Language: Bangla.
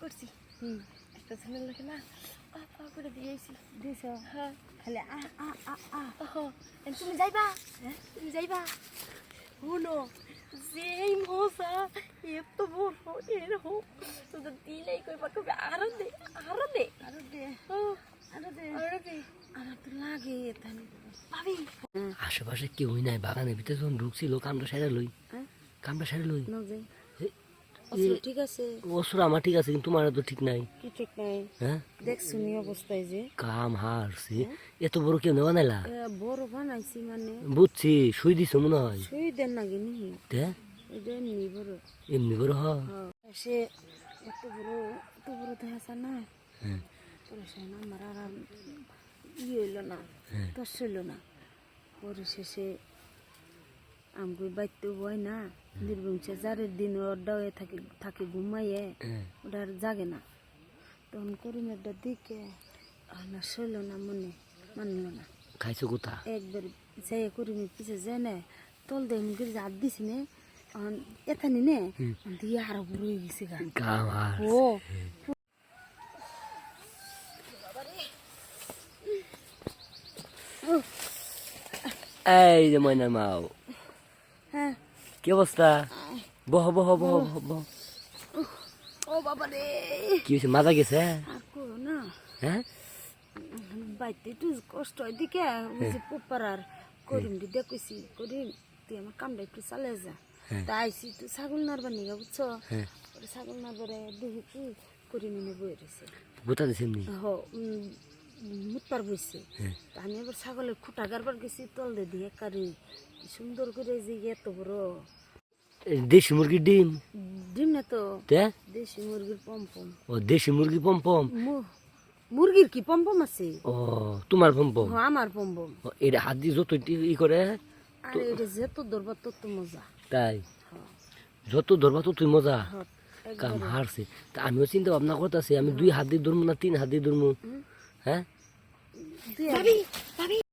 করছি একটা ছেলের লোকে না করে দিয়েছি দিয়েছ হ্যাঁ খালি তুমি যাইবা হ্যাঁ তুমি যাইবা শুনো যেই মজা এত বড় এর হোক তোদের দিলেই কইবা কবে আরো দে আরো দে আরো দে আরো দে আরো দে আমার তো লাগে এখানে ভাবি আশেপাশে কেউই নাই বাগানের ভিতরে যখন ঢুকছিল কামটা সাইডে লই ঠিক আছে অসুর আমার ঠিক আছে কিন্তু তোমার তো ঠিক নাই কি ঠিক নাই হ্যাঁ দেখছো নি অবস্থায় যে কাম হারছি এত বড় কেউ বানাইলা বড় বানাইছি মানে বুঝছি শুই দিছ মনে হয় শুই দেন নাকি নি দে এটা এমনি বড় হ সে এত বড় দেখা না হ্যাঁ পরে আমার আর হইলো না দশ হইলো না পরে শেষে আমি বাইতে হয় না নির্বংশে যারের দিন ওটা থাকে ঘুমাইয়ে ওটা আর জাগে না তখন করিমের দিকে না সইল না মনে মানল না খাইছো কোথা একবার যাই করিমের পিছে যায় না তল দেয় মুখে হাত দিছি নে এথানি নে দিয়ে আরো বড় হয়ে গেছে কাম হার ও এই যে ময়না মাও হ্যাঁ কি অবস্থা বহ বহ বহ বহ বহ ও বাবা রে কি হয়েছে মাজা গেছে আর করো না হ্যাঁ বাইতে একটু কষ্ট হয় দিকে পুপার করিম দি দেখছি করিম তুই আমার কামটা একটু চালে যা তা আইসি তুই ছাগল নারবার নিগা বুঝছো ছাগল নারবারে দেখি কি করিম এনে বয়ে রয়েছে গোটা দিছে এমনি মুতপার বইছে আমি এবার ছাগলের খুঁটা গারবার গেছি তল দিয়ে কারি সুন্দর করে যে এত বড় দেশি মুরগির ডিম ডিম না তো তে দেশি মুরগির পম্পম ও দেশি মুরগি পমপম মুরগির কি পম্পম আছে ও তোমার পমপম আমার পম্পম এটা হাত দিয়ে যত ই করে আর এটা যত ধরবা তত মজা তাই যত ধরবা তো তুই মজা কাম হারছে তা আমিও চিন্তা ভাবনা করতেছি আমি 2 হাত দিয়ে ধরবো না 3 হাত দিয়ে ধরবো হ্যাঁ